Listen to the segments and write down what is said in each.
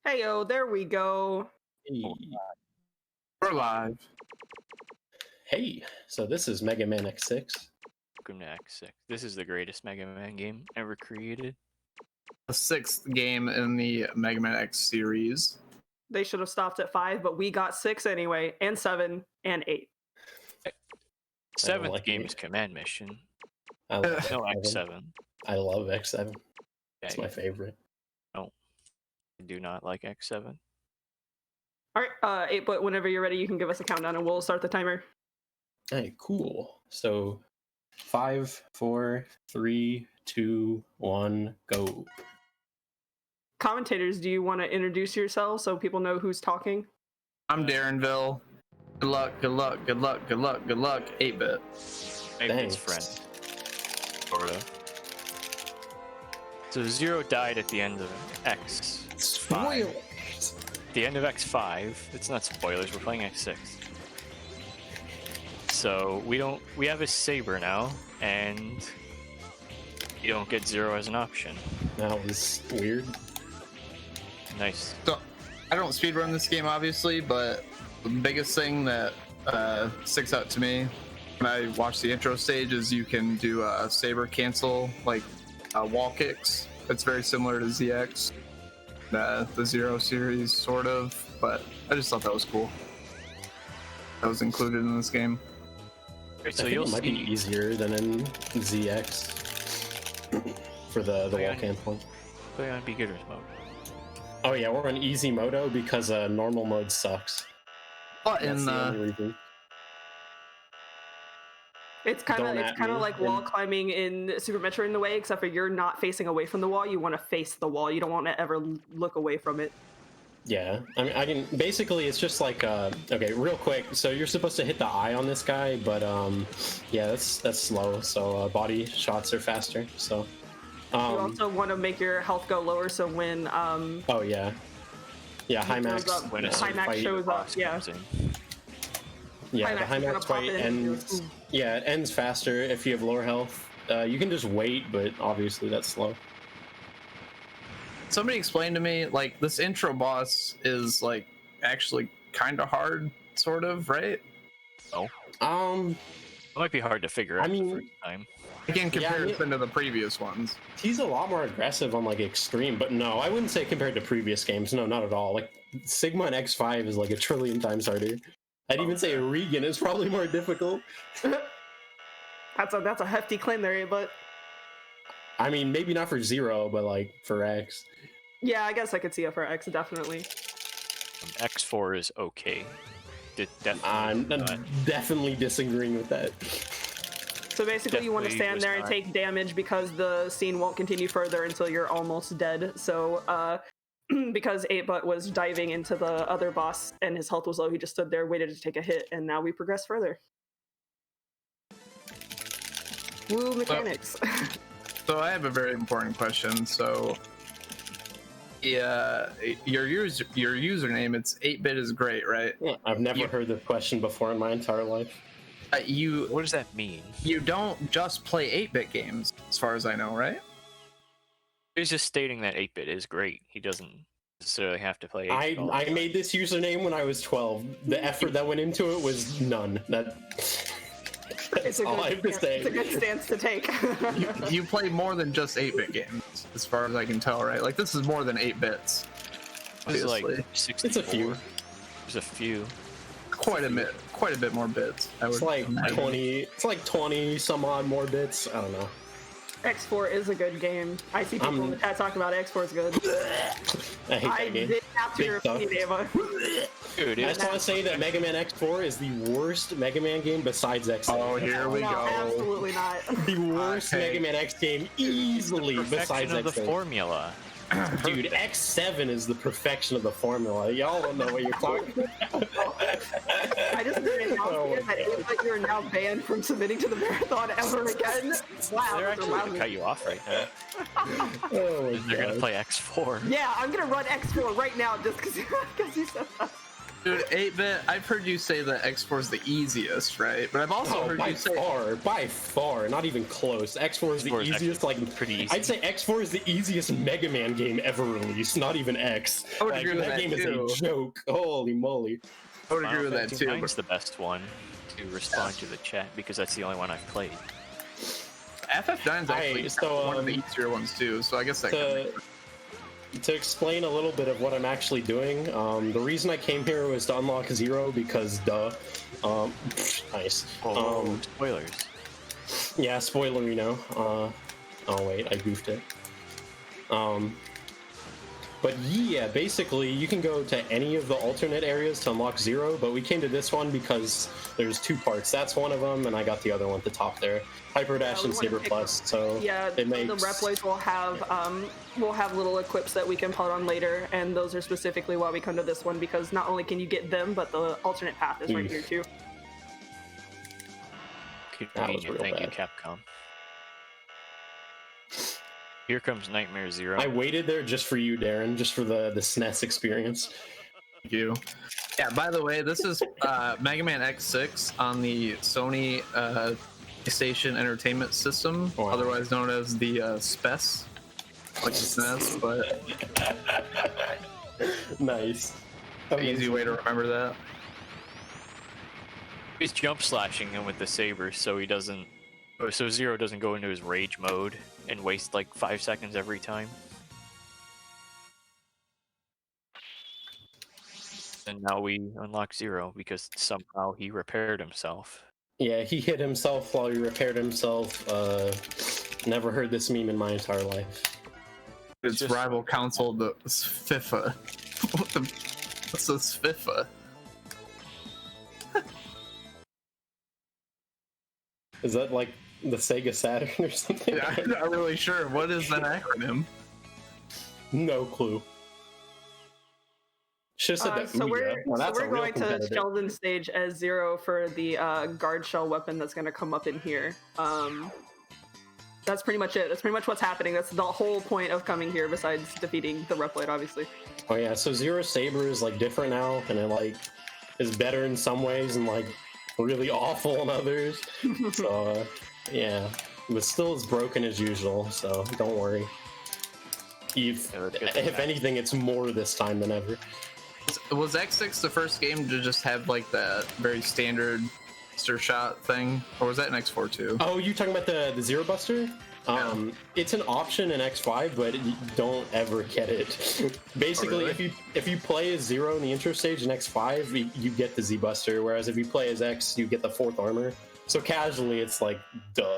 Heyo, there we go. Hey. We're live. Hey, so this is Mega Man X6. Welcome to X6. This is the greatest Mega Man game ever created. The 6th game in the Mega Man X series. They should have stopped at 5, but we got 6 anyway, and 7, and 8. Seventh like game it. is Command Mission. I love No X7. X7. I love X7. It's Yeah, my favorite. I do not like X7. Alright, 8, but whenever you're ready, you can give us a countdown and we'll start the timer. Hey, cool. So 5, 4, 3, 2, 1, go. Commentators, do you want to introduce yourselves so people know who's talking? I'm Darrenville. Good luck, good luck, good luck, good luck, good luck. 8-bit. Maybe Thanks. it's friend. Sort of. So Zero died at the end of X. Spoilers! The end of X5. It's not spoilers. We're playing X6. So we have a saber now, and you don't get Zero as an option. That was weird. Nice. So, I don't speedrun this game, obviously, but the biggest thing that sticks out to me when I watch the intro stage is you can do a saber cancel, like wall kicks. It's very similar to ZX, the Zero series, sort of, but I just thought that was cool. That was included in this game. Right, So so I think you'll it might be see. easier than in ZX for the Play wall on- cancel. Play on beginner's mode. Oh yeah, we're on easy modo because normal mode sucks. But That's in the only reason. It's kind Don't at me. of like wall climbing in Super Metroid in the way, except for you're not facing away from the wall. You want to face the wall. You don't want to ever look away from it. Yeah, I mean, I can basically. It's just like okay, real quick. So you're supposed to hit the eye on this guy, but yeah, that's slow. So body shots are faster. So You also want to make your health go lower, so when oh yeah, high max. goes up, When a high max fight- shows up. boss Yeah, comes in. Yeah, high the max high is gonna max pop fight in and ends. you're- Yeah, it ends faster if you have lower health. You can just wait, but obviously that's slow. Somebody explained to me, like, this intro boss is, like, actually kind of hard, sort of, right? Oh, Um, it might be hard to figure out I mean- the first time. In comparison I mean- to the previous ones. he's a lot more aggressive on like extreme, but no, I wouldn't say compared to previous games. No, not at all. Like Sigma and X5 is like a trillion times harder. I'd even say Regan is probably more difficult. that's a hefty claim there, but I mean, maybe not for Zero, but like for X. yeah, I guess I could see it for X definitely. X4 is okay. I'm Definitely. definitely disagreeing with that. So basically, you want to Definitely stand was there and not. take damage because the scene won't continue further until you're almost dead. So, because 8-Butt was diving into the other boss and his health was low, he just stood there, waited to take a hit, and now we progress further. Woo mechanics. So I have a very important question. So, yeah, your username, it's 8BitsGr8, right? Yeah, I've never heard the question before in my entire life. What does that mean? You don't just play 8-bit games, as far as I know, right? He's just stating that 8-bit is great. He doesn't necessarily have to play 8-bit. all the I time. made this username when I was 12. The effort that went into it was none. That's all I have to say. It's a good stance to take. You play more than just 8-bit games, as far as I can tell, right? Like, this is more than 8 bits. This is Obviously. like 64. It's a few. There's a few. Quite a bit more bits. I would It's like imagine. 20. It's like 20 some odd more bits. I don't know. X4 is a good game. I see people in the chat talking about X4 is good. I hate I that game. did have to Big your stuff. opinion, Ava. Dude, I it's just want to say that Mega Man X4 is the worst Mega Man game besides X. Oh, here we No, go. absolutely not. The worst Okay. Mega Man X game easily besides perfection of the X. formula. Dude, X7 is the perfection of the formula. Y'all don't know what you're talking about. I just need to announce Oh here my that Ava, you're now banned from submitting to the marathon ever again. Wow, They're that's actually going to lousy. cut you off right now. Oh my They're going to God. play X4. Yeah, I'm gonna run X4 right now just because you said that. Dude, 8-bit, I've heard you say that X4 is the easiest, right? But I've also heard you say... by far, not even close. X4 is the X4 is easiest, like, pretty easy. I'd say X4 is the easiest Mega Man game ever released, not even X. I would Like, agree with that game too. is a joke. Holy moly. I would agree with that Fantasy too. IX's the best one to respond to the chat because that's the only one I've played. FF9's actually one of the easier ones too, so I guess that to explain a little bit of what I'm actually doing, the reason I came here was to unlock Zero because duh. Nice. Spoilers. Yeah, spoilerino. Oh wait, I goofed it. But yeah, basically you can go to any of the alternate areas to unlock Zero, but we came to this one because there's two parts. That's one of them, and I got the other one at the top there. Hyper Dash and Saber Plus. So yeah, it makes... the Reploids will have little equips that we can put on later, and those are specifically why we come to this one, because not only can you get them, but the alternate path is right here too. Convenient. Thank you, Capcom. Here comes Nightmare Zero. I waited there just for you, Darren, just for the SNES experience. Thank you. Yeah, by the way, this is Mega Man X6 on the Sony PlayStation Entertainment System, otherwise known as the SPES, like the SNES, but... Nice. Easy way to remember that. He's jump slashing him with the saber so he doesn't... So Zero doesn't go into his rage mode and waste like 5 seconds every time. And now we unlock Zero because somehow he repaired himself. Yeah, he hit himself while he repaired himself. Never heard this meme in my entire life. It's just... rival console, the FIFA. What's this FIFA? Is that like the Sega Saturn or something? Yeah, I'm not really sure. What is that acronym? No clue. Should've said that. So we're going to Sheldon's stage as Zero for the guard shell weapon that's going to come up in here. That's pretty much it. That's pretty much what's happening. That's the whole point of coming here, besides defeating the Reploid, obviously. Oh yeah, so Zero Saber is like different now, and it like is better in some ways and like really awful in others. So yeah, but still as broken as usual. So don't worry. If anything, it's more this time than ever. Was X6 the first game to just have like that very standard Buster shot thing, or was that in X4 too? Oh, you talking about the Zero Buster? Yeah. It's an option in X5, but you don't ever get it. Basically, if you play as Zero in the intro stage in X5, you get the Z Buster, whereas if you play as X, you get the 4th armor. So casually, it's like duh.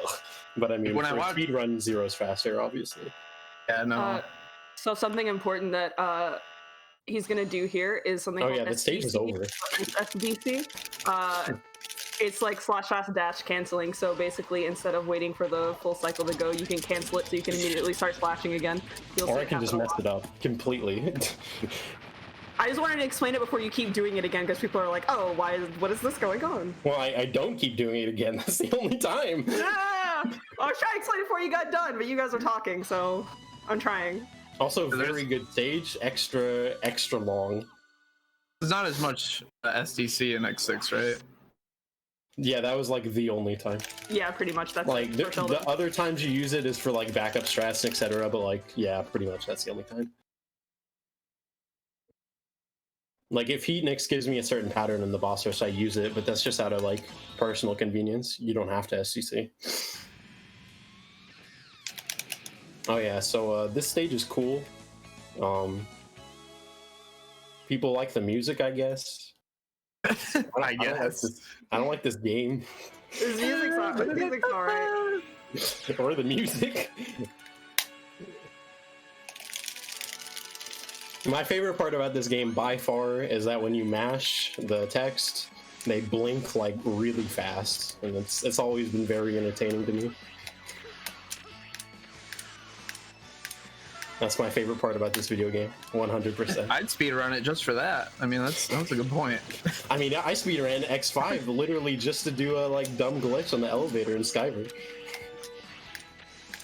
But I mean, when for speedrun, Zero's faster, obviously. Yeah, no. So something important that he's gonna do here is something. Oh yeah, the stage is over. It's SDC. It's like / dash canceling. So basically, instead of waiting for the full cycle to go, you can cancel it so you can immediately start slashing again. Or I can just mess it up completely. I just wanted to explain it before you keep doing it again, because people are like, "Oh, what is this going on?" Well, I don't keep doing it again. That's the only time. Yeah, I was trying to explain it before you got done, but you guys are talking, so I'm trying. Also, very good stage. Extra long. There's not as much SDC in X6, right? Yeah, that was like the only time. Yeah, pretty much. That's like the other times you use it is for like backup strats, etc. But like, yeah, pretty much that's the only time. Like if Heat Nix gives me a certain pattern in the boss rush, I use it, but that's just out of like personal convenience. You don't have to SCC. Oh yeah, so this stage is cool. People like the music, I guess. I guess. I don't like this game. The music's alright. Or the music. My favorite part about this game by far is that when you mash the text, they blink like really fast, and it's always been very entertaining to me. That's my favorite part about this video game, 100%. I'd speedrun it just for that. I mean, that's a good point. I mean, I speedran X5 literally just to do a like dumb glitch on the elevator in Skyver.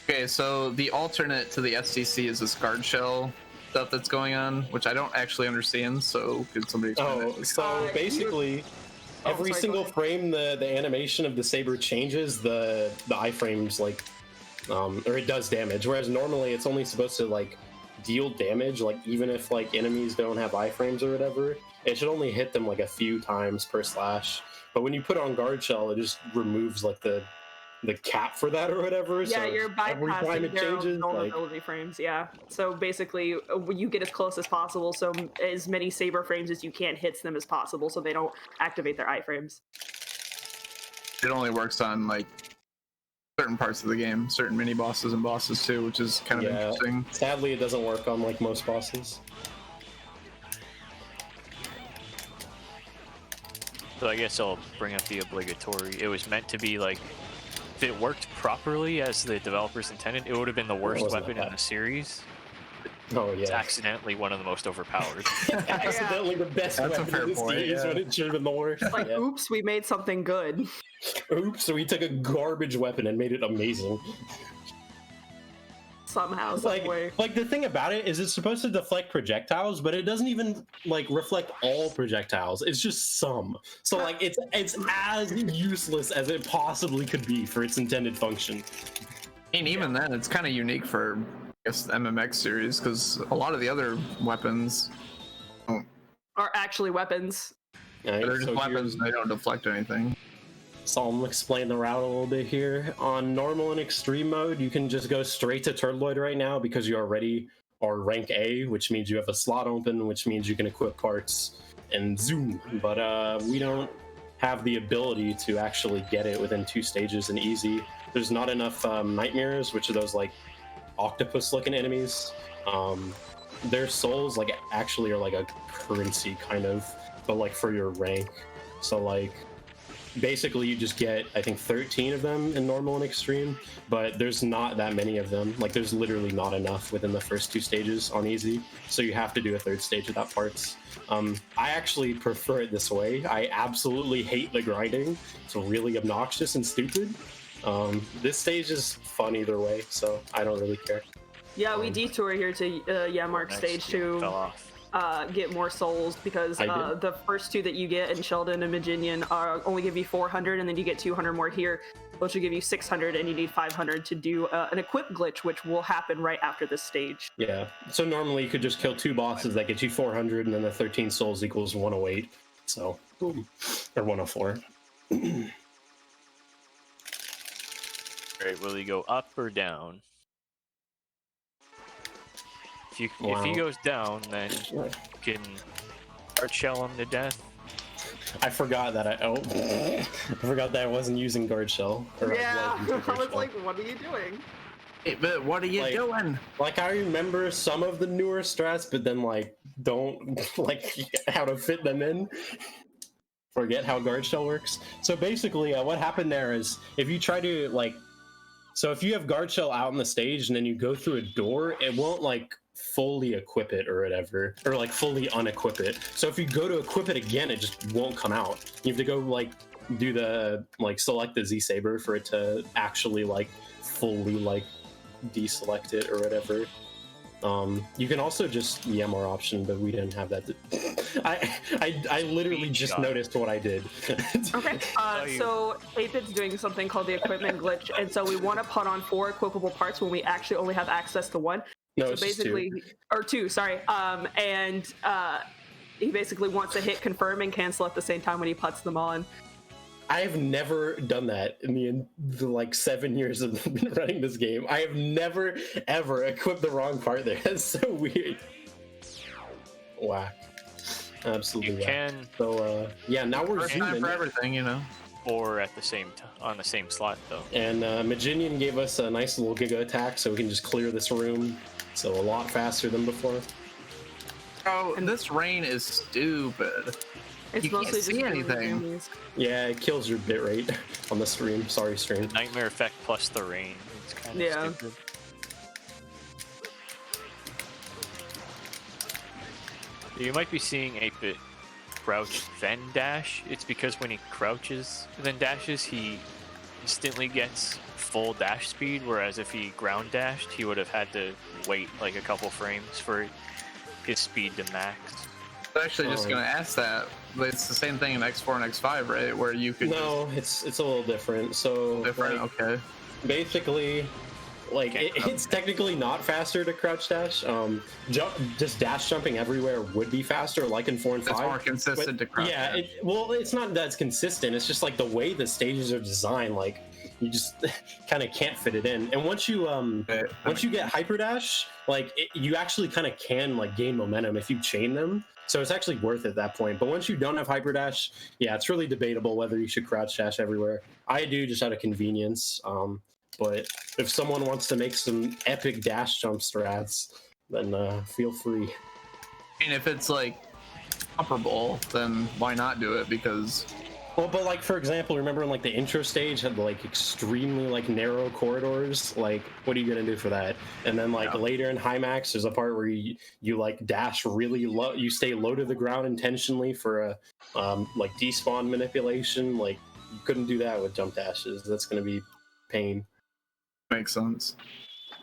Okay, so the alternate to the SDC is this guard shell stuff that's going on, which I don't actually understand. So could somebody explain it? So basically, every sorry, single go ahead. frame the animation of the saber changes, the iframes like, or it does damage. Whereas normally it's only supposed to like deal damage, like even if like enemies don't have iframes or whatever, it should only hit them like a few times per slash. But when you put on guard shell, it just removes like the cap for that or whatever. Yeah, so you're every time bypassing it their changes, like, vulnerability frames. Yeah. So basically, you get as close as possible, so as many saber frames as you can hits them as possible, so they don't activate their iframes. It only works on like certain parts of the game, certain mini bosses and bosses too, which is kind of yeah, interesting. sadly it doesn't work on like most bosses. So I guess I'll bring up the obligatory. It was meant to be like, if it worked properly as the developers intended, it would have been the worst wasn't weapon that in the series. Oh It's yeah, accidentally one of the most overpowered. accidentally the best That's a weapon fair in the point, series yeah. when it should have been the worst. Like, Yeah. oops, we made something good. Oops, so we took a garbage weapon and made it amazing. Somehow, some way. Like the thing about it is it's supposed to deflect projectiles, but it doesn't even like reflect all projectiles. It's just some. So like it's as useless as it possibly could be for its intended function. And even then, it's kind of unique for, I guess, the MMX series, because a lot of the other weapons Are actually weapons. Right? they're just So weapons, they don't deflect anything. So I'm gonna explain the route a little bit here. On normal and extreme mode, you can just go straight to Turtloid right now because you already are rank A, which means you have a slot open, which means you can equip parts and zoom. But we don't have the ability to actually get it within 2 stages and easy. There's not enough nightmares, which are those like octopus-looking enemies. Their souls like actually are like a currency kind of, but like for your rank. So like basically you just get I think 13 of them in normal and extreme, but there's not that many of them. Like there's literally not enough within the first 2 stages on easy, so you have to do a 3rd stage without parts. I actually prefer it this way. I absolutely hate the grinding. It's really obnoxious and stupid. This stage is fun either way, so I don't really care. Yeah, we detour here to Yamark Next, stage yeah, 2. fell off. Get more souls because I did. the first 2 that you get in Sheldon and Maginian only give you 400, and then you get 200 more here, which will give you 600, and you need 500 to do an equip glitch, which will happen right after this stage. Yeah, so normally you could just kill 2 bosses that get you 400, and then the 13 souls equals 108. So, boom. Or 104. Alright, will he go up or down? If Wow. he goes down, then you can hard shell him to death. I forgot that I forgot that I wasn't using guard shell. Or Yeah, using I guard was shell. like, what are you doing? Hey, but what are you Like- doing? Like I remember some of the newer strats, but then like don't like how to fit them in. Forget how guard shell works. So basically, what happened there is if you try to like, so if you have guard shell out on the stage and then you go through a door, it won't like fully equip it or whatever, or like fully unequip it. So if you go to equip it again, it just won't come out. You have to go like do the like select the Z Saber for it to actually like fully like deselect it or whatever. You can also just EMR option, but we didn't have that. I literally just Screenshot. noticed what I did. Okay, so 8Bit's doing something called the equipment glitch, and so we want to put on 4 equipable parts when we actually only have access to 1. No, So it's just basically, or 2, sorry. And he basically wants to hit confirm and cancel at the same time when he puts them on. I have never done that in the like 7 years of running this game. I have never ever equipped the wrong part there. That's so weird. Whack. Absolutely You whack. can, So yeah, now we're First time zooming. for everything, you know. or at the same on the same slot though. And Maginian gave us a nice little Giga attack, so we can just clear this room. So a lot faster than before. Oh, and this rain is stupid. It's You can't mostly see just anything. enemies. Yeah, it kills your bitrate on the stream. Sorry, stream. Nightmare effect plus the rain. It's kind of Yeah. stupid. You might be seeing 8-Bit crouch then dash. It's because when he crouches then dashes, he instantly gets full dash speed, whereas if he ground dashed, he would have had to wait like a couple frames for his speed to max. I'm actually just gonna ask that. It's the same thing in X4 and X5, right? Where you could No, it's a little different. So different. like, Okay. basically, like it's technically not faster to crouch dash. Just dash jumping everywhere would be faster, like in 4 and 5. It's more consistent to crouch Yeah, dash. well, it's not that it's consistent. It's just like the way the stages are designed. Like you just kind of can't fit it in. And once you get hyper dash, like you actually kind of can like gain momentum if you chain them. So it's actually worth it at that point. But once you don't have hyper dash, yeah, it's really debatable whether you should crouch dash everywhere. I do just out of convenience. But if someone wants to make some epic dash jump strats, then feel free. I mean, if it's like comparable, then why not do it? Because Well, but like for example, remember when like the intro stage had like extremely like narrow corridors? Like, what are you gonna do for that? And then like later in High Max, there's a part where you like dash really low. You stay low to the ground intentionally for a like despawn manipulation. Like you couldn't do that with jump dashes. That's gonna be pain. makes sense.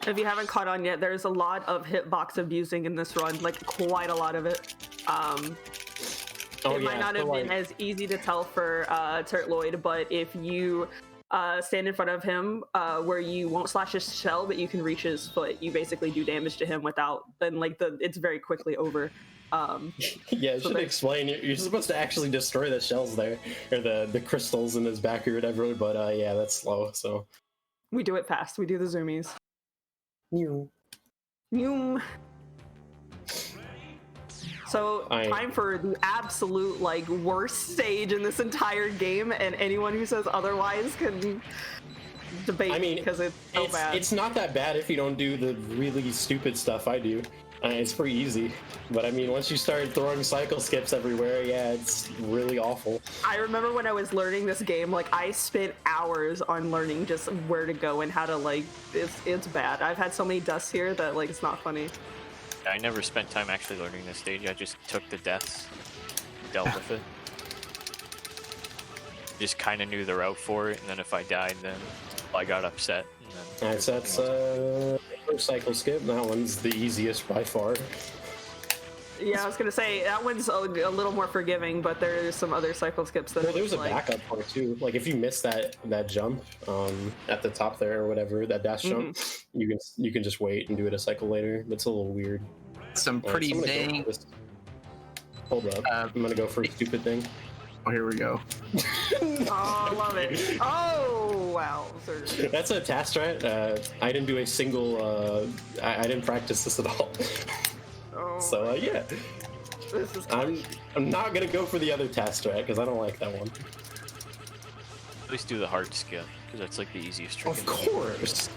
If you haven't caught on yet, there's a lot of hitbox abusing in this run, like quite a lot of it. It might not have been as easy to tell for Turtloid, but if you stand in front of him where you won't slash his shell, but you can reach his foot, you basically do damage to him without, then like it's very quickly over. Yeah, I should explain. You're supposed to actually destroy the shells there, or the crystals in his back or whatever, but yeah, that's slow, so. We do it fast. We do the zoomies. New. So, time for the absolute, like, worst stage in this entire game, and anyone who says otherwise can debate because it's so bad. It's not that bad if you don't do the really stupid stuff I do. It's pretty easy. But I mean, once you start throwing cycle skips everywhere, yeah, it's really awful. I remember when I was learning this game, like, I spent hours on learning just where to go and how to, like, it's bad. I've had so many deaths here that, like, it's not funny. I never spent time actually learning this stage. I just took the deaths, dealt with it. Just kind of knew the route for it, and then if I died, then I got upset. Alright, so that's first cycle skip. That one's the easiest by far. Yeah, I was gonna say that one's a little more forgiving, but there's some other cycle skips that. Well, there's a backup part too. Like if you miss that jump at the top there or whatever, that dash jump, you can just wait and do it a cycle later. That's a little weird. Some pretty dang. Hold up, I'm gonna go for a stupid thing. Oh, here we go. Oh, I love it. Oh, wow. That's a task strat. I didn't do a single. I didn't practice this at all. Oh, so yeah, this is I'm not gonna go for the other task strat because I don't like that one. At least do the hard skip because that's like the easiest trick. Of course,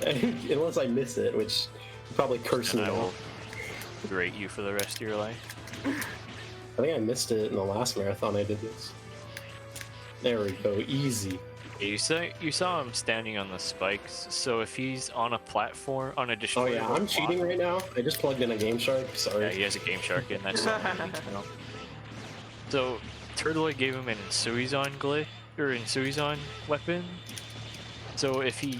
unless I miss it, which probably curse me. I will berate you for the rest of your life. I think I missed it in the last marathon I did this. There we go, easy. You saw him standing on the spikes, so if he's on a platform, on a destroyable Oh yeah, I'm cheating right now. I just plugged in a Game Shark, sorry. Yeah, he has a Game Shark in, that's all I need to know. So, Turtloid gave him an Insuizon glitch, or Insuizon weapon. So if he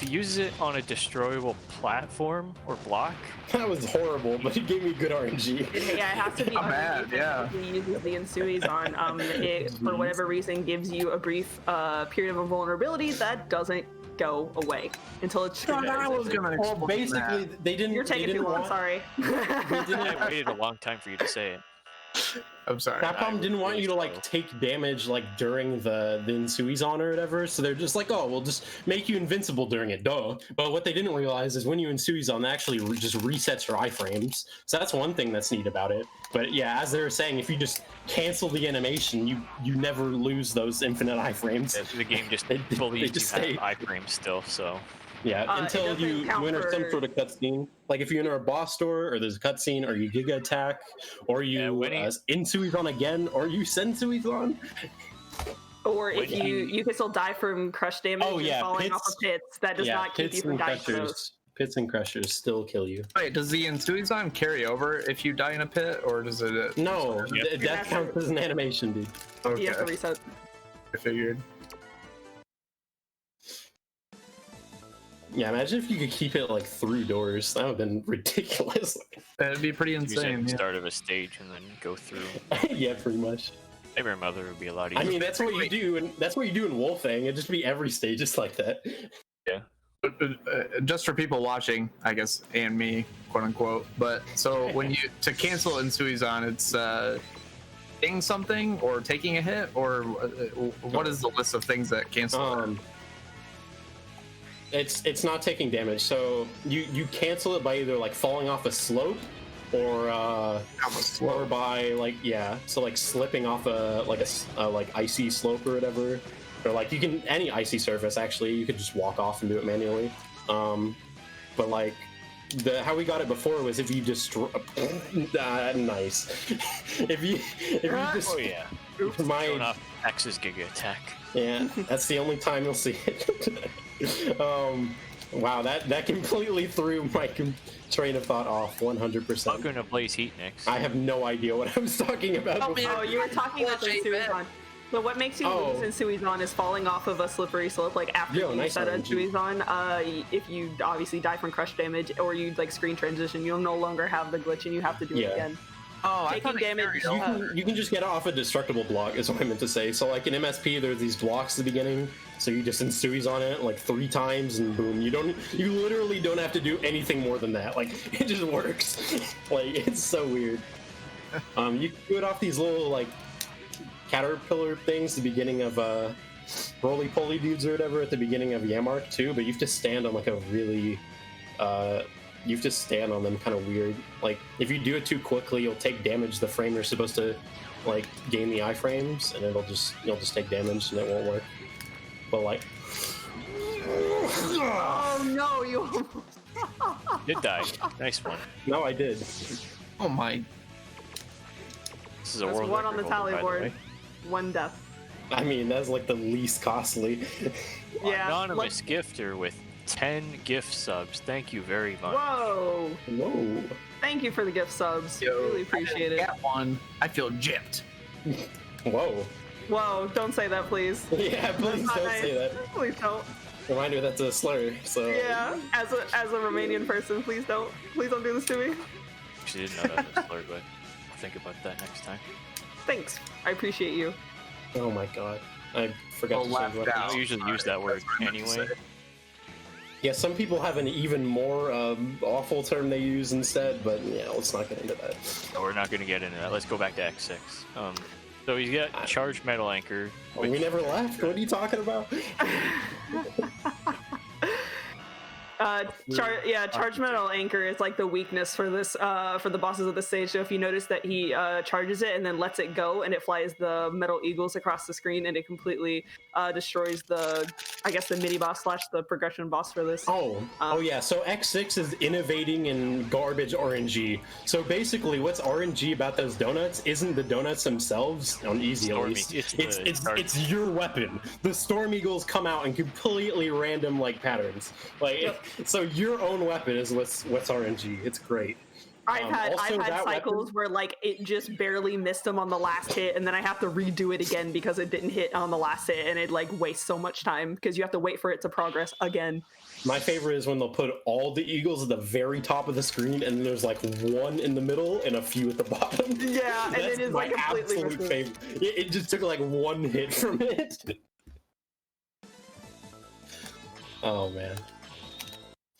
uses it on a destroyable platform or block... That was horrible, but it gave me good RNG. Yeah, it has to be Not bad, yeah. He uses the Insuizon. It, for whatever reason, gives you a brief period of invulnerability that doesn't go away until it's triggered. Well, basically, they didn't... You're taking too long, sorry. I waited a long time for you to say it. I'm sorry. Capcom didn't want you to like take damage like during the Insuizon or whatever, so they're just like, oh, we'll just make you invincible during it, duh. But what they didn't realize is when you Insuizon, that actually just resets your iframes. So that's one thing that's neat about it. But yeah, as they were saying, if you just cancel the animation, you never lose those infinite iframes. Yeah, the game just believes you have iframes still, so... Yeah, until you enter some sort of cutscene. Like if you enter a boss door, or there's a cutscene, or you Giga Attack, or you Insuizon again, or you Sensuizon. Or if you can still die from crush damage and falling off of pits. That does not keep you from dying from those. Pits and crushers still kill you. Wait, does the Insuizon carry over if you die in a pit, or does it? No, that counts as an animation, dude. Okay. You have to reset. I figured. Yeah, imagine if you could keep it like through doors. That would have been ridiculous. That'd be pretty Use it at insane. the Yeah. start of a stage and then go through. Yeah, pretty much. Nightmare Mother would be a lot I easier. mean, that's what you do, and that's what you do in Wolfang. It'd just be every stage just like that. Yeah. Just for people watching, I guess, and me, quote unquote. But so when you to cancel in Suizan, it's hitting something or taking a hit, or what is the list of things that cancel? It's not taking damage, so you cancel it by either like falling off a slope or by like so like slipping off a like icy slope or whatever, or like you can any icy surface actually you could just walk off and do it manually. But like how we got it before was if you destroy nice if you just Oh yeah. Going off X's Giga Attack. yeah, that's the only time you'll see it. Wow, that completely threw my train of thought off 100%. Welcome to Blaze Heat next. I have no idea what I was talking about before. Oh, you were talking about the Suizan. So what makes you lose in Suizan is falling off of a slippery slope, like after you set on Suizan. If you obviously die from crush damage or you like screen transition, you'll no longer have the glitch and you have to do it again. Oh, taking damage. You can just get off a destructible block, is what I meant to say. So, like in MSP, there's these blocks at the beginning. So you just insui's on it like 3 times, and boom, you literally don't have to do anything more than that. Like it just works. Like it's so weird. You can do it off these little like caterpillar things at the beginning of roly-poly dudes or whatever at the beginning of Yamark too. But you have to stand on like a really you have to stand on them kind of weird. Like if you do it too quickly, you'll take damage. The frame you're supposed to like gain the iframes, and you'll just take damage, and it won't work. But like, oh no, you almost Did die. Nice one. no, I did. Oh my! This is a That's world one on the record holder, tally by board. way. 1 death. I mean, that's like the least costly. Yeah. Anonymous gifter with 10 gift subs. Thank you very much. Whoa! Whoa. Thank you for the gift subs. Yo, Really appreciate it. That one, I feel gypped. Whoa. Whoa! Don't say that, please. Yeah, please Not don't nice. say that. Please don't. Remind me that's a slur. So Yeah. As a Romanian person, please don't do this to me. Actually, didn't know that was a slur, but I'll think about that next time. Thanks. I appreciate you. Oh my god, I forgot to change what. I don't usually use that word anyway. Yeah, some people have an even more awful term they use instead, but yeah, let's not get into that. No, we're not going to get into that. Let's go back to X6. So he's got Charged Metal Anchor. We never left. What are you talking about? Charge Metal Anchor is like the weakness for this for the bosses of the stage. So if you notice that he charges it and then lets it go, and it flies the metal eagles across the screen, and it completely destroys the mini boss / the progression boss for this. Oh yeah. So X6 is innovating in garbage RNG. So basically, what's RNG about those donuts isn't the donuts themselves on easy at least. It's your weapon. The Storm Eagles come out in completely random like patterns. Like so, your own weapon is what's RNG. It's great. I've had cycles weapon, where like it just barely missed him on the last hit, and then I have to redo it again because it didn't hit on the last hit, and it like wastes so much time because you have to wait for it to progress again. My favorite is when they'll put all the eagles at the very top of the screen, and there's like one in the middle and a few at the bottom. Yeah, and it is like completely absolute favorite. It just took like one hit from it. Oh man.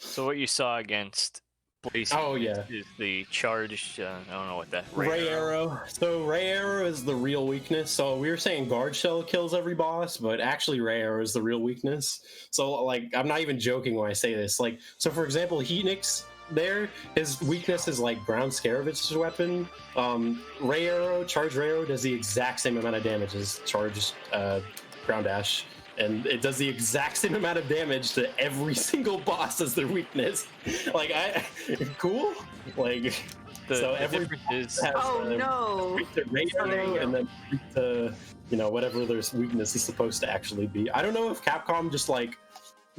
So what you saw against Blaze is the charged, I don't know what that Ray Arrow. So Ray Arrow is the real weakness. So we were saying Guard Shell kills every boss, but actually Ray Arrow is the real weakness. So like, I'm not even joking when I say this. Like, so for example, Heatnix there, his weakness is like Ground Scaravich's weapon. Ray Arrow, Charged Ray Arrow does the exact same amount of damage as Charged Ground Dash. And it does the exact same amount of damage to every single boss as their weakness. Like, cool. Like, so every difference is to Ray Arrow and then to whatever their weakness is supposed to actually be. I don't know if Capcom just like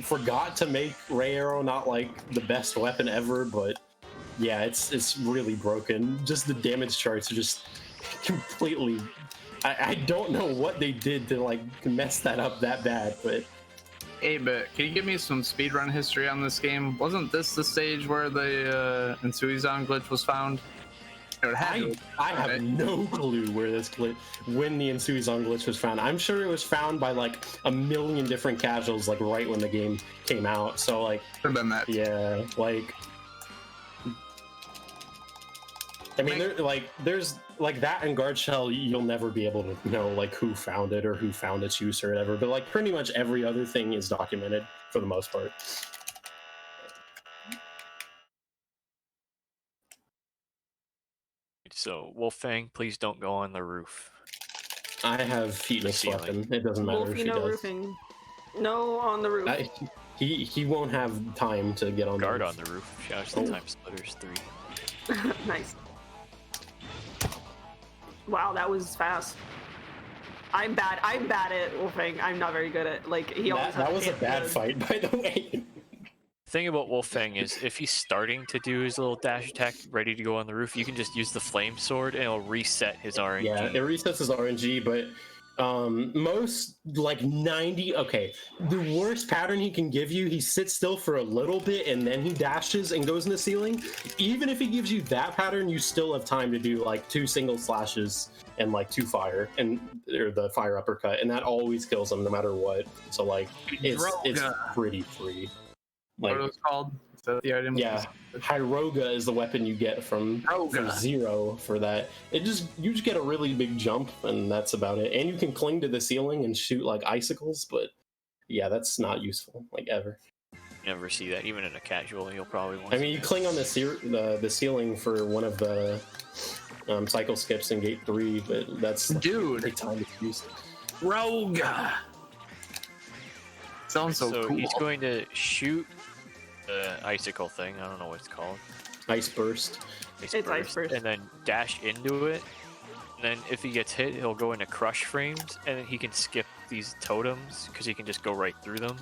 forgot to make Ray Arrow not like the best weapon ever, but yeah, it's really broken. Just the damage charts are just completely. I don't know what they did to like mess that up that bad, but 8-Bit, can you give me some speedrun history on this game? Wasn't this the stage where the Insuizan glitch was found? It had to I have no clue where when the Insuizan glitch was found. I'm sure it was found by like a million different casuals, like right when the game came out. So like, have been that. Yeah, like, I mean, there's like that in Guard Shell, you'll never be able to know like who found it or who found its use or whatever. But like pretty much every other thing is documented for the most part. So, Wolfang, please don't go on the roof. I have Phoenix ceiling. weapon. It doesn't matter Wolfie, if he no does. roofing. No on the roof. He won't have time to get on Guard the on the roof. Shout out to the Time Splitters 3. Nice. Wow, that was fast. I'm bad at Wolfang. I'm not very good at he always that has was a bad good- fight, by the way. Thing about Wolfang is if he's starting to do his little dash attack, ready to go on the roof, you can just use the flame sword and it'll reset his RNG. Yeah, it resets his RNG, but most like 90. Okay, the worst pattern he can give you, he sits still for a little bit and then he dashes and goes in the ceiling. Even if he gives you that pattern, you still have time to do like 2 single slashes and like 2 fire or the fire uppercut, and that always kills him no matter what. So like it's pretty free. What Like, are those called? Is that the item? yeah, Hyroga is the weapon you get from Zero for that. You just get a really big jump, and that's about it. And you can cling to the ceiling and shoot like icicles, but yeah, that's not useful like ever. Never see that, even in a casual. You'll probably want. I mean, you cling on the ceiling for one of the cycle skips in Gate 3, but that's every time it's used. Roga. Sounds so cool. He's going to shoot the icicle thing. I don't know what it's called. Ice burst. It's ice burst. And then dash into it. And then if he gets hit, he'll go into crush frames, and then he can skip these totems because he can just go right through them.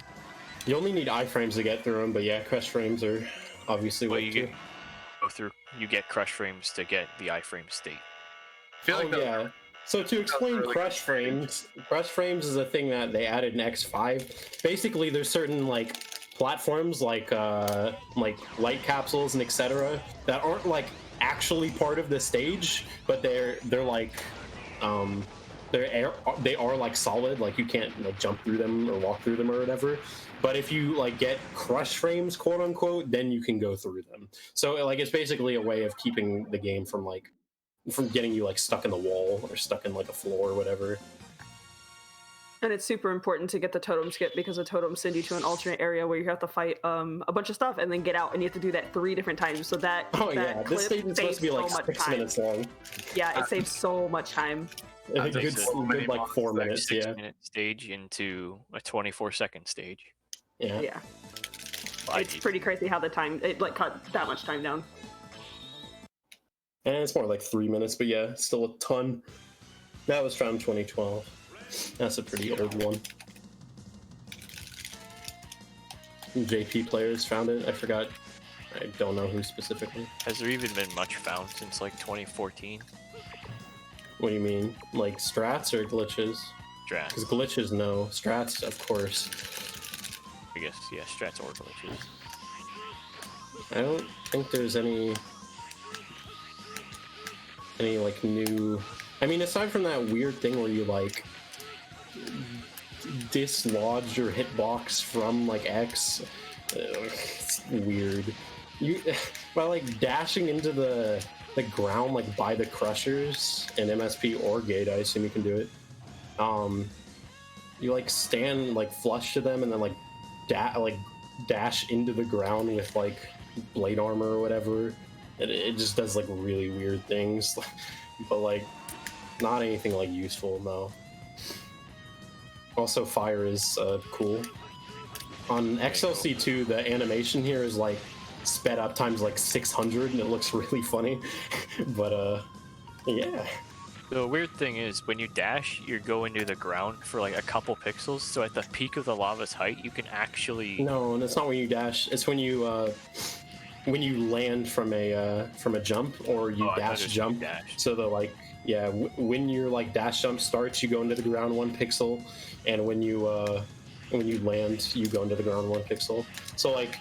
You only need iframes to get through them, but yeah, crush frames are obviously Well, what you get crush frames to get the iframe state. I feel like yeah. So to explain really crush frames is a thing that they added in X5. Basically, there's certain like platforms like light capsules and etc. that aren't like actually part of the stage, but they're like they are like solid, like you can't like jump through them or walk through them or whatever. But if you like get crush frames, quote unquote, then you can go through them. So like it's basically a way of keeping the game from getting you like stuck in the wall or stuck in like a floor or whatever. And it's super important to get the totem skip because the totems send you to an alternate area where you have to fight a bunch of stuff and then get out, and you have to do that 3 different times. So that This stage is supposed to be like 6 minutes long. Yeah, it saves so much time. A good 4 minutes. 6-minute stage into a 24-second stage. Yeah. It's pretty crazy how it like cut that much time down. And it's more like 3 minutes, but yeah, still a ton. That was from 2012. That's a pretty old one. JP players found it. I forgot. I don't know who specifically. Has there even been much found since like 2014? What do you mean? Like strats or glitches? Strats. Because glitches, no. Strats, of course. I guess, yeah, strats or glitches. I don't think there's any like new. I mean, aside from that weird thing where you like dislodge your hitbox from like X, it's weird. By like dashing into the ground like by the crushers in MSP or Gate, I assume you can do it. You like stand like flush to them and then like dash into the ground with like blade armor or whatever. It just does like really weird things, but like not anything like useful, no. Also, fire is cool. On XLC2, the animation here is like sped up times like 600, and it looks really funny. But yeah. The weird thing is, when you dash, you go into the ground for like a couple pixels. So at the peak of the lava's height, you can actually. No, and it's not when you dash. It's when you land from a jump or you dash jump. So the like. Yeah, when your like dash jump starts, you go into the ground 1 pixel, and when you when you land, you go into the ground 1 pixel. So like,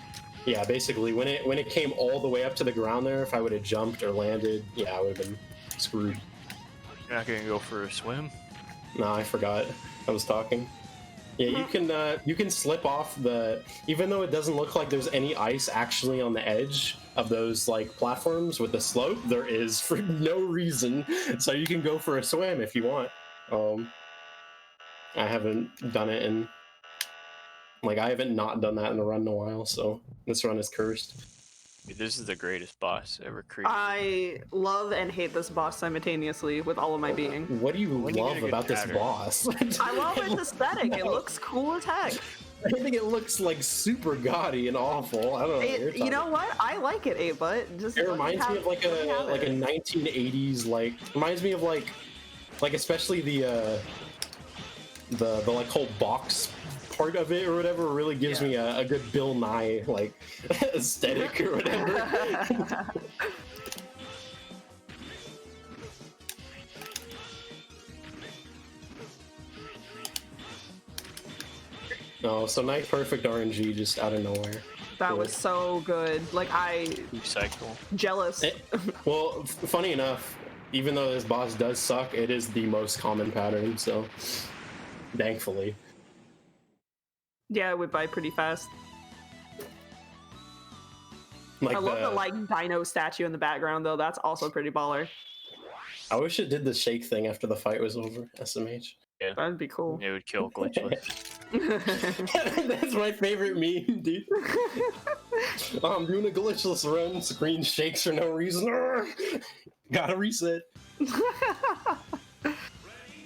yeah, basically when it came all the way up to the ground there, if I would have jumped or landed, yeah, I would have been screwed. You're not gonna go for a swim? No, I forgot. I was talking. Yeah, you can slip off the, even though it doesn't look like there's any ice actually on the edge of those like platforms with the slope, there is for no reason. So you can go for a swim if you want. I haven't done it in, like, I haven't not done that in a run in a while, so this run is cursed. Dude, this is the greatest boss ever created. I love and hate this boss simultaneously with all of my being. What do you When are you love gonna get about this tired? boss? I love its aesthetic. It looks cool as heck. I think it looks like super gaudy and awful. I don't know. What you're You know talking what? I like it, 8BUT. Just It let reminds me of like let me a have it. 1980s reminds me of like especially the like whole box part of it or whatever really gives me a good Bill Nye like aesthetic or whatever. No, so nice perfect RNG just out of nowhere. That was so good. Like Cycle. jealous. Well, funny enough, even though this boss does suck, it is the most common pattern, so thankfully. Yeah, it went by pretty fast. Like I love the like dino statue in the background though. That's also pretty baller. I wish it did the shake thing after the fight was over, SMH. Yeah. That'd be cool. It would kill glitchless. That's my favorite meme, dude. I'm doing a glitchless run, screen shakes for no reason. Gotta reset.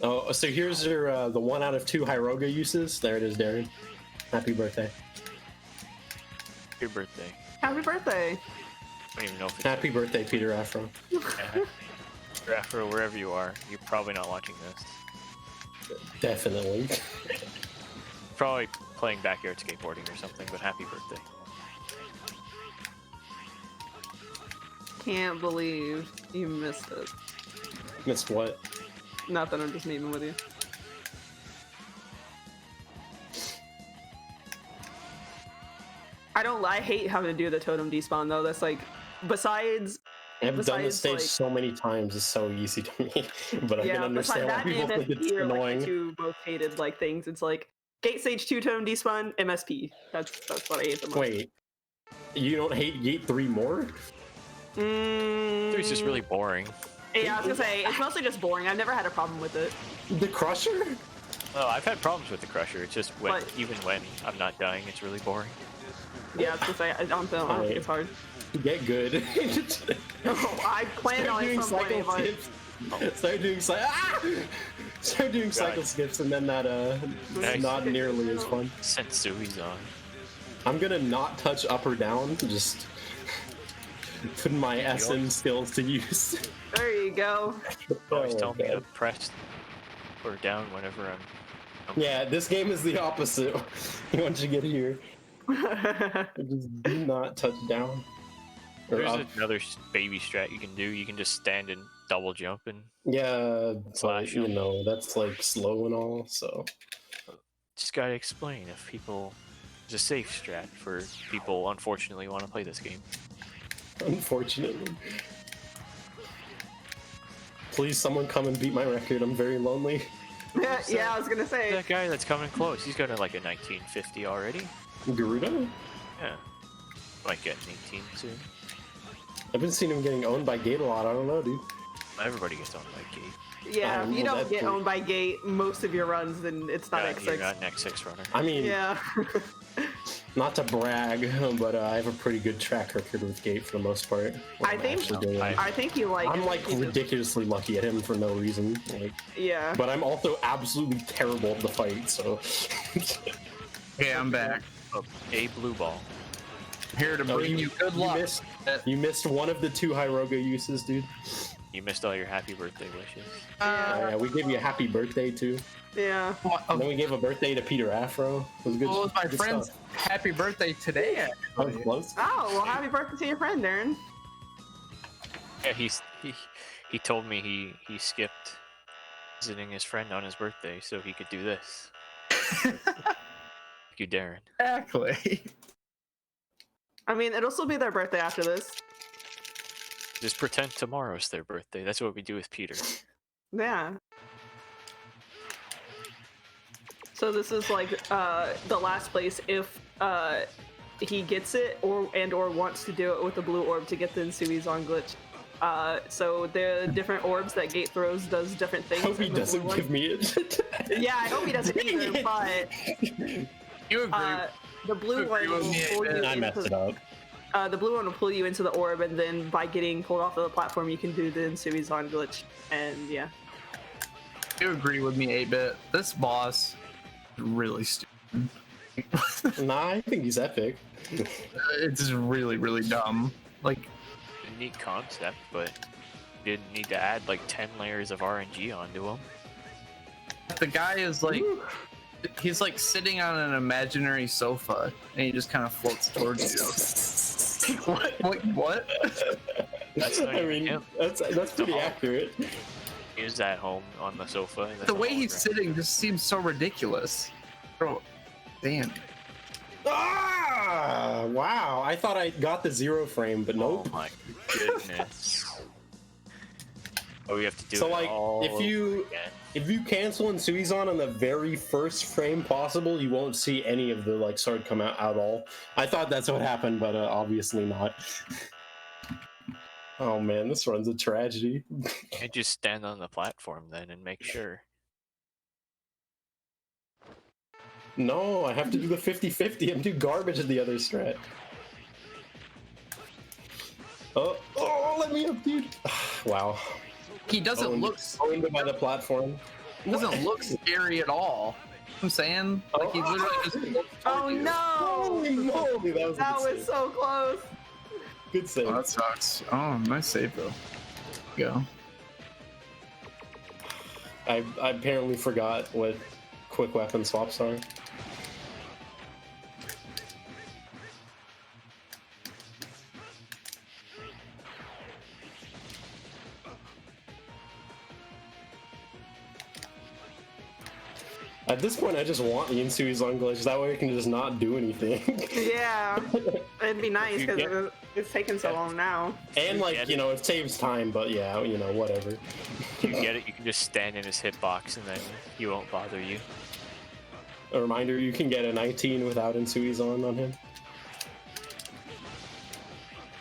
Oh, so here's your the 1 out of 2 Hyroga uses. There it is, Darren. Happy birthday. Your birthday. Happy birthday. I don't even know if it's Happy birthday, Peter Afro. Afro, wherever you are. You're probably not watching this. Definitely. Probably playing backyard skateboarding or something, but happy birthday. Can't believe you missed it. Missed what? Nothing, I'm just memeing with you. I hate having to do the totem despawn though. That's like, besides I've done this Besides, stage like- so many times, it's so easy to me. But I can yeah, understand why besides that people and think it's MSP are like annoying. the two most hated like things. It's like Gate Stage 2 totem despawn, MSP. That's what I hate the most. Wait, you don't hate Gate 3 more? It's just really boring. Yeah, I was gonna say it's mostly just boring. I've never had a problem with it. The Crusher? Oh, I've had problems with the Crusher. It's just when, But- even when I'm not dying, it's really boring. Yeah, I was gonna say I don't think it's hard. Get good. I plan on it some point, but Start doing Start doing cycle skips, and then that Nice. not nearly as fun. Sensui's on. I'm gonna not touch up or down, just putting my SM skills to use. there you go. Always Oh, tell me to God. press or down whenever I'm. Yeah, this game is the opposite. Once you get here, just do not touch down. Or There's up. another baby strat you can do. You can just stand and double jump and Yeah, but Slash you them. know that's like slow and all. So just gotta explain if people. It's a safe strat for people unfortunately want to play this game. unfortunately, please someone come and beat my record. I'm very lonely. yeah, I was gonna say. That guy that's coming close, he's got like a 1950 already. Garuda? Yeah. Might get an 18 soon. I've been seeing him getting owned by Gate a lot. I don't know, dude. Everybody gets on by Gate. Yeah, if you well, don't get that's- owned by Gate most of your runs, then it's not You're X6. not an X6 runner. I mean, Yeah. not to brag, but I have a pretty good track record with Gate for the most part. when I I'm think- actually doing it. I think you like. I'm like ridiculously lucky at him for no reason. Like, Yeah. but I'm also absolutely terrible at the fight. So Okay, I'm back. Oh, a blue ball. I'm here to bring you good luck. You missed one of the 2 Hyroga uses, dude. You missed all your happy birthday wishes. Yeah, we gave you a happy birthday too. Yeah. And then we gave a birthday to Peter Afro. It was good. Well, it was my good friend's stuff. happy birthday today. That was Actually. close. Oh, well, happy birthday to your friend, Darren. Yeah, he told me he skipped visiting his friend on his birthday so he could do this. You, Darren. Exactly. I mean, it'll still be their birthday after this. Just pretend tomorrow's their birthday. That's what we do with Peter. Yeah. So this is like the last place if he gets it or wants to do it with the blue orb to get the Insuizon glitch. So the different orbs that Gate throws does different things. I hope he doesn't give me it. Yeah, I hope he doesn't either, but You agree? the blue one will pull you I messed it up. the blue one will pull you into the orb, and then by getting pulled off of the platform, you can do the Insuizon glitch. And yeah. You agree with me, 8-bit? This boss is really stupid. Nah, I think he's epic. It's just really, really dumb. Like, A neat concept, but you didn't need to add like 10 layers of RNG onto him. the guy is like, he's like sitting on an imaginary sofa, and he just kind of floats towards you. What? That's not I even mean, him. that's pretty accurate. He is at home on the sofa. And The way he's sitting just seems so ridiculous. Bro, damn. Ah! Wow, I thought I got the 0 frame, but Oh nope. my goodness. Oh, we have to do So it like, all if you over again. if you cancel Insuizon on the very first frame possible, you won't see any of the like sword come out at all. I thought that's what happened, but obviously not. Oh man, this run's a tragedy. You just stand on the platform then and make sure. No, I have to do the 50-50. I'm too garbage at the other strat. Oh, let me up, dude. Wow. He doesn't look. owned by the platform. He doesn't look scary at all. I'm saying, like, he literally just. looks Oh toward you. no! Holy moly, that was a That good was save. so close. Good save. Oh, that sucks. Oh, nice save though. Go. I apparently forgot what quick weapon swaps are. At this point, I just want the Insuizon glitch. That way I can just not do anything. Yeah, it'd be nice You because it's taking so long now. And, like, Get you it. know, it saves time, but yeah, you know, whatever. You get it, you can just stand in his hitbox and then he won't bother you. A reminder, you can get a 19 without Insuizon on him.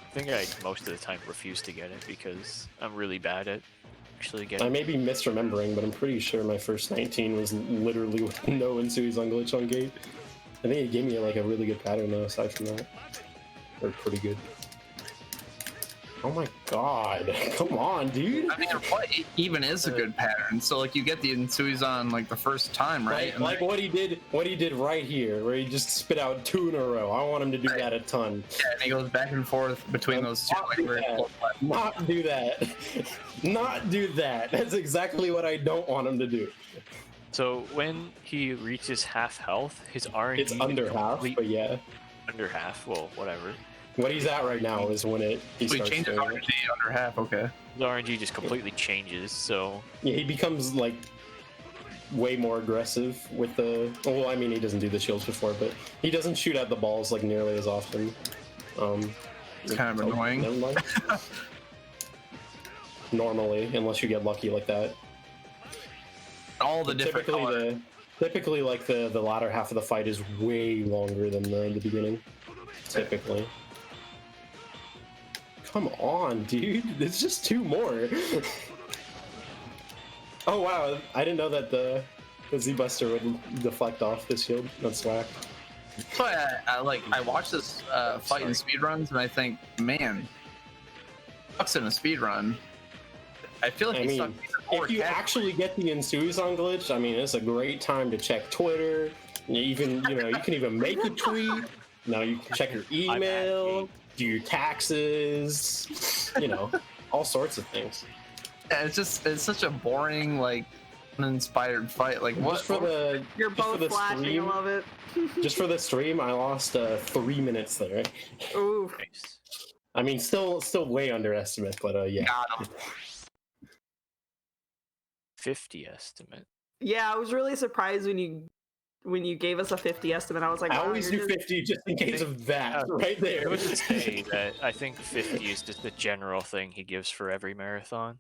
I think I most of the time refuse to get it because I'm really bad at actually getting I may be misremembering, but I'm pretty sure my first 19 was literally with no Insuizon glitch on gate. I think it gave me like a really good pattern though, aside from that. Or pretty good. Oh my god. Come on, dude. I mean, what even is a good pattern? So, like, you get the Insuizon like the first time, right? Like what he did right here, where he just spit out 2 in a row. I want him to do that a ton. Yeah, and he goes back and forth between those two. Like, very close by. Not do that. Not do that. That's exactly what I don't want him to do. So when he reaches half health, his RNG It's under half, complete- but yeah. under half, well, whatever. What he's at right now is when he So he starts changes doing it. RNG under half. Okay. His RNG just completely changes, so Yeah, he becomes like way more aggressive with the. Well, I mean, he doesn't do the shields before, but he doesn't shoot at the balls like nearly as often. It's kind of annoying. Never mind. Normally, unless you get lucky like that. All the different colors. Typically, like the latter half of the fight is way longer than the beginning. Typically. Come on, dude. It's just 2 more. Oh wow, I didn't know that the Z-Buster would deflect off the shield. That's whack. That's why I watch this fight in speedruns, and I think, man, sucks in a speedrun. I feel like I he mean, sucks even more. if you actually get the Insuizon glitch, I mean, it's a great time to check Twitter. You can even make a tweet. Now you can check your email, do your taxes, all sorts of things. Yeah, it's such a boring, like, uninspired fight. Like, what? Just for the You're just for both the flashing. stream, I love it. just for the stream, I lost 3 minutes there. Ooh. nice. I mean, still way underestimate, but yeah. Got him. 50 estimate. Yeah, I was really surprised when you when you gave us a 50 estimate, I was like, I wow, always do you're just- 50 just in case of that right there. I would just say that I think 50 is just the general thing he gives for every marathon.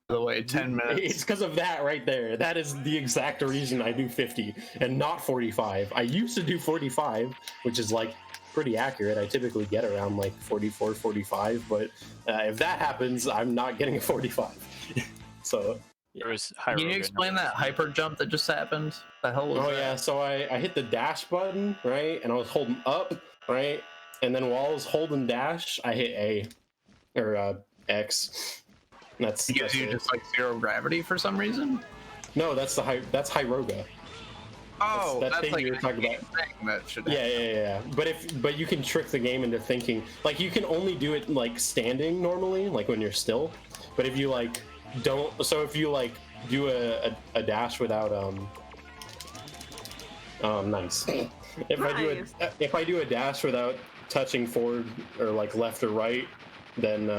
By the way, 10 minutes. It's because of that right there. That is the exact reason I do 50 and not 45. I used to do 45, which is like pretty accurate. I typically get around like 44, 45, but if that happens, I'm not getting a 45. So There was Can you explain that hyper jump that just happened? The hell was that? yeah, so I hit the dash button, right? And I was holding up, right? And then while I was holding dash, I hit A or X. That's It gives you it. just like zero gravity for some reason? No, that's Hyroga. Oh, that that's thing like you were a talking game about. thing that should Yeah, happen. yeah. But you can trick the game into thinking like you can only do it like standing normally, like when you're still. But if you like don't, so if you like do a dash without nice. If I do a dash without touching forward or like left or right, then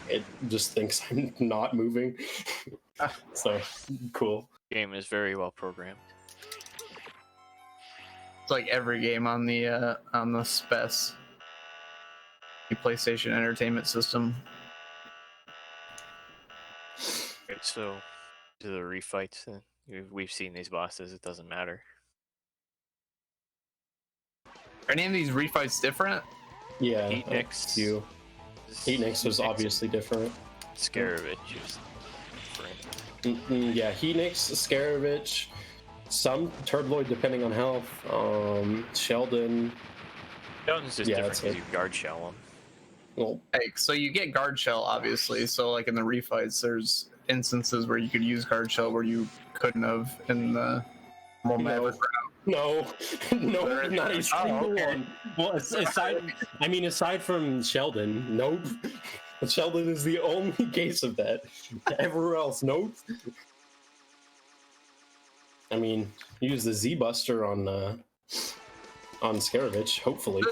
it just thinks I'm not moving. So cool. Game is very well programmed. It's like every game on the SPES, the PlayStation Entertainment System. Right, so to the refights, we've seen these bosses. It doesn't matter. Are any of these refights different? Yeah, Heatnix. you. Heatnix was obviously different. Scaravich is different. Yeah, Heatnix, Scaravich, some Turbloid depending on health. Sheldon. Sheldon's just Yeah, different that's because it. you guard shell him. Well, Like, so you get guard shell, obviously. So like in the refights, there's instances where you could use guard shell where you couldn't have in the normal No. Maverick no, not a single okay. one. Well, aside from Sheldon, nope. Sheldon is the only case of that. Everywhere else, nope. I mean, use the Z Buster on Scaravich, hopefully.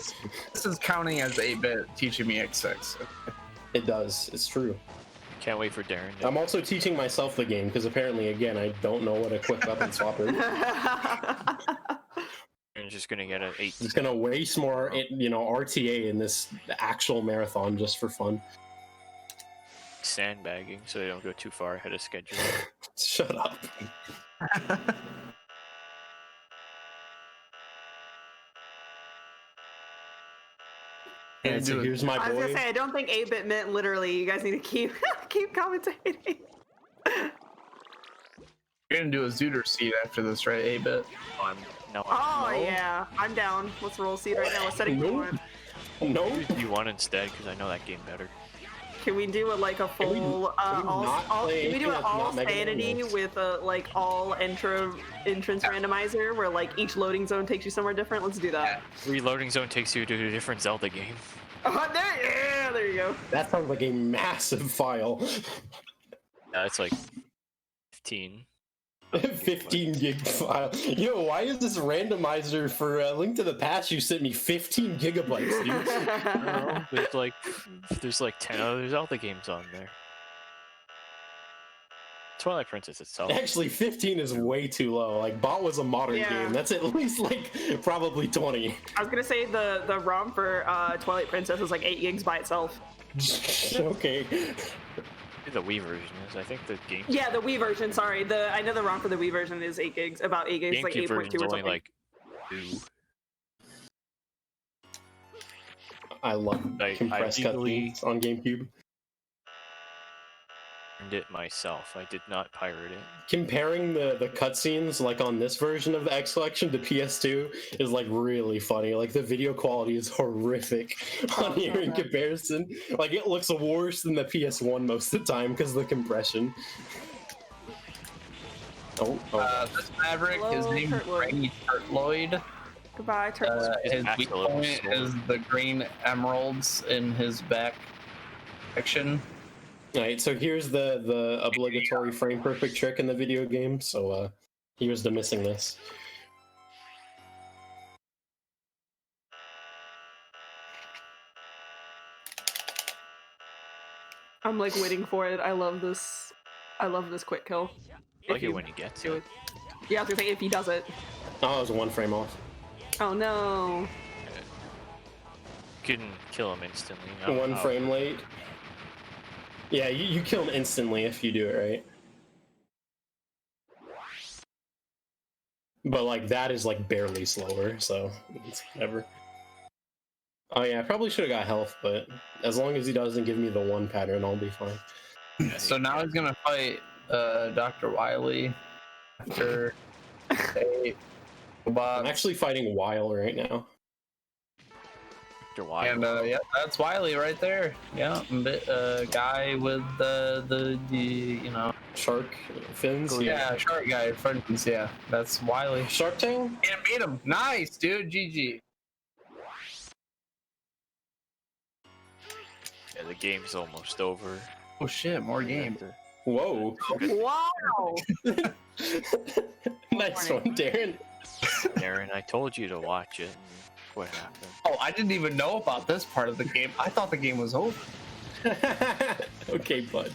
This is counting as 8-bit teaching me X6. It does. It's true. Can't wait for Darren. I'm also teaching myself the game because apparently, again, I don't know what a quick up and swap is. You're just gonna get an 8. It's gonna waste more, RTA in this actual marathon just for fun. Sandbagging so they don't go too far ahead of schedule. Shut up. And so here's my I was boy. gonna say, I don't think 8-bit meant literally. You guys need to keep commentating. You're gonna do a Zooter seed after this, right, 8-bit? Oh yeah, I'm down. Let's roll seed right now. What setting do you want? No. You want instead because I know that game better. Can we do like a full can we do an all sanity with a like all entrance randomizer where like each loading zone takes you somewhere different? Let's do that. Reloading zone takes you to a different Zelda game. There you go. That sounds like a massive file. It's like 15. 15 gig file. Why is this randomizer for Link to the Past you sent me 15 gigabytes, dude? I don't know, there's like 10 other Zelda games on there. Twilight Princess itself. Actually, 15 is way too low. Like, Bot was a modern game. That's at least like probably 20. I was gonna say the ROM for Twilight Princess is like 8 gigs by itself. Okay. The Wii version is. I think the game. Yeah, the Wii version. Sorry, I know the ROM for the Wii version is 8 gigs, about 8 gigs, like GameCube 8.2 version's or only something. like 2. I love I compressed legally cutscenes on GameCube. earned it myself. I did not pirate it. Comparing the cutscenes like on this version of the X Collection to PS2 is like really funny. Like the video quality is horrific on here in comparison. Like it looks worse than the PS1 most of the time because of the compression. This Maverick, his Hello, name is Kurt Lloyd. Granny Kurt Lloyd. Goodbye, Turtle. His Actual weak point sword. is the green emeralds in his back section. Alright, so here's the obligatory frame perfect trick in the video game. So here's the missing this. I'm like waiting for it. I love this quick kill. I like it when he gets Do it. it. Yeah, I was gonna say if he does it. Oh, it was 1 frame off. Oh no. Couldn't kill him instantly. I don't know 1 how- frame late. Yeah, you kill him instantly if you do it right. But like that is like barely slower, so it's whatever. Oh yeah, I probably should have got health, but as long as he doesn't give me the 1 pattern, I'll be fine. So now he's gonna fight Dr. Wily after a I'm actually fighting Weil right now. After a while. and yeah, that's Wily right there. Yeah, guy with the you know Shark fins. yeah shark guy friends. Yeah, that's Wily. Shark Tank. And beat him. Nice, dude. GG. Yeah, the game's almost over. Oh shit, more game. Whoa. Wow. Nice one, Darren. Aaron, I told you to watch it. And what happened? Oh, I didn't even know about this part of the game. I thought the game was over. Okay, bud.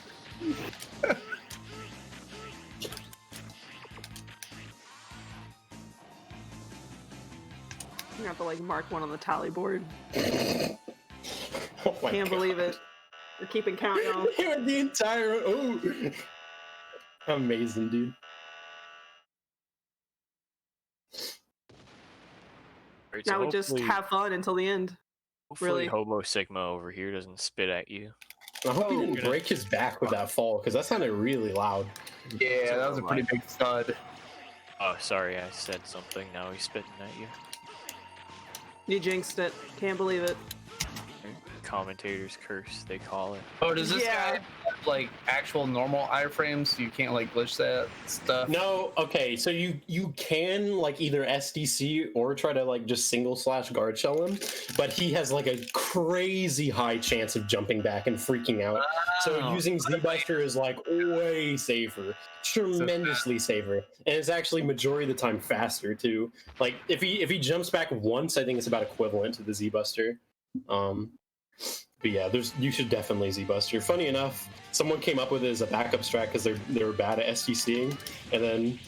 You have to like mark one on the tally board. Oh my Can't God. believe it. We're keeping count, y'all. The entire amazing, dude. Alright, so Now we just hopefully- have fun until the end. Hopefully really. Hobo Sigma over here doesn't spit at you. I hope he Oh. didn't break his back with that fall, because that sounded really loud. Yeah, that was a pretty big stud. Oh, sorry, I said something. Now he's spitting at you. You jinxed it. Can't believe it. Commentator's curse, they call it. Oh, does this Yeah. guy have like actual normal iframes? So you can't like glitch that stuff? No, okay, so you can like either SDC or try to like just / guard shell him, but he has like a crazy high chance of jumping back and freaking out. So Oh. using Z-Buster is like way safer, tremendously safer, and it's actually majority of the time faster too. Like if he jumps back once, I think it's about equivalent to the Z-Buster. But yeah, you should definitely Z-Buster. Funny enough, someone came up with it as a backup strat because they were bad at SDCing, and then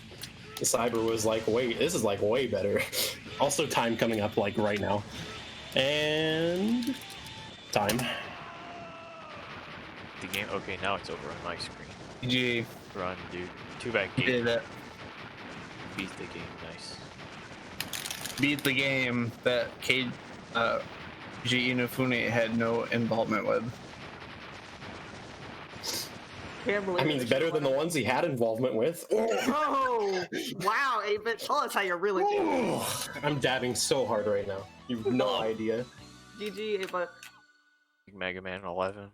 the Cyber was like, wait, this is like way better. Also, time coming up like right now, and time. The game. Okay, now it's over on my screen. GG. Run, dude. Too bad You game did it. beat the game. Nice. Beat the game that Keiji Inafune had no involvement with. Can't believe I mean, it's better than the ones he had involvement with. Oh, wow, 8-bit. Tell us how you're really feeling. I'm dabbing so hard right now. You've no idea. GG, 8-bit. Mega Man 11.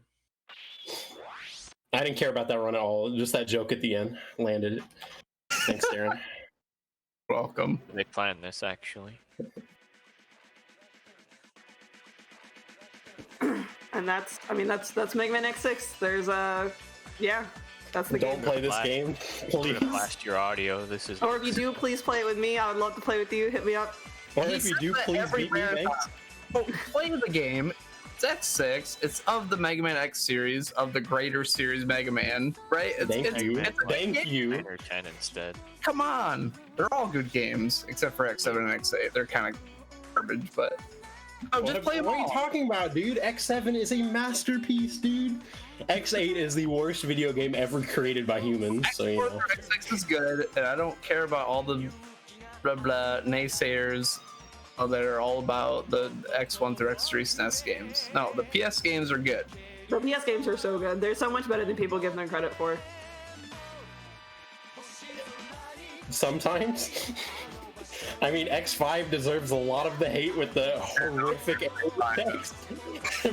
I didn't care about that run at all. Just that joke at the end landed. Thanks, Darren. Welcome. They planned this actually. And that's Mega Man X6. There's yeah, that's the Don't game. play this Blast. game, I'm please. gonna blast your audio. This is. Or if you do, please play it with me. I would love to play with you. Hit me up. Or He if you says do, that please every beat me. marathon. Thanks. But play the game. It's X6. It's of the Mega Man X series, of the greater series Mega Man, right? Thank you. It's a good Thank game. you. 9 or 10 instead. Come on. They're all good games, except for X7 and X8. They're kind of garbage, but... Oh, just play them What are you all. talking about, dude? X7 is a masterpiece, dude. X8 is the worst video game ever created by humans, so you know. X6 is good, and I don't care about all the blah blah naysayers that are all about the X1 through X3 SNES games. No, the PS games are good. The PS games are so good. They're so much better than people give them credit for. Sometimes. I mean, X5 deserves a lot of the hate with the horrific text.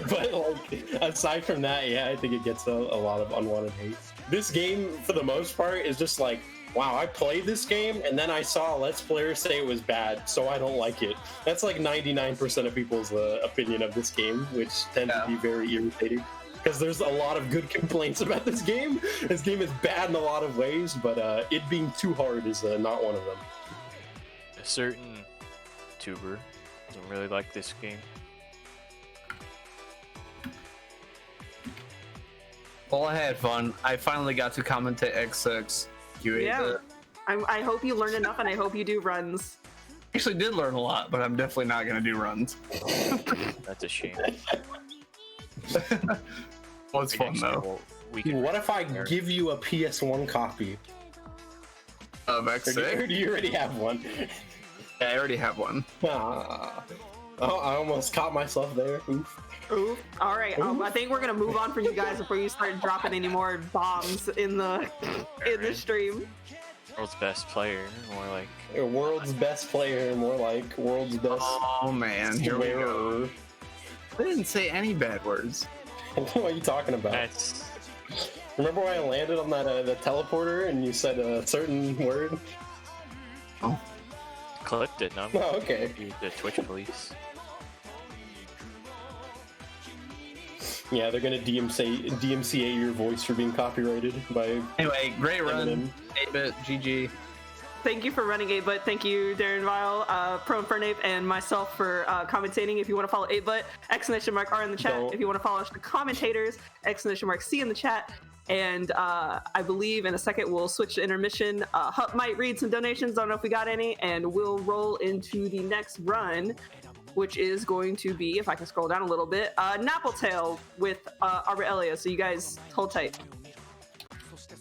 But, like, aside from that, yeah, I think it gets a lot of unwanted hate. This game, for the most part, is just like, wow, I played this game, and then I saw a Let's Player say it was bad, so I don't like it. That's like 99% of people's opinion of this game, which tends to be very irritating. Because there's a lot of good complaints about this game. This game is bad in a lot of ways, but it being too hard is not one of them. A certain tuber doesn't really like this game. Well, I had fun. I finally got to commentate X6. You ate Yeah. it. I hope you learn enough, and I hope you do runs. Actually did learn a lot, but I'm definitely not gonna do runs. That's a shame. Well, it's fun though. We can What if I give you a PS1 copy? Of Or do you already have one? Yeah, I already have one. Ah. Oh, I almost caught myself there. Oof. Ooh. All right. I think we're gonna move on from you guys before you start dropping any more bombs in the stream. World's best player, more like World's best player, more like world's best Oh man, here we go. swearer. I didn't say any bad words. What are you talking about? that's Remember when I landed on that the teleporter and you said a certain word? Oh, clipped it. No, Oh, okay. the Twitch police. Yeah, they're gonna DMCA your voice for being copyrighted by anyway, great run. Eminem. 8-bit, GG. Thank you for running 8-Bit. Thank you, Darren Vile, Pro Infernape, and myself for commentating. If you want to follow 8-Bit, !R in the chat. Don't. If you want to follow the commentators, !C in the chat. And I believe in a second we'll switch to intermission. Hup might read some donations. Don't know if we got any. And we'll roll into the next run, which is going to be, if I can scroll down a little bit, Nappletail with Arbor Elia. So you guys hold tight.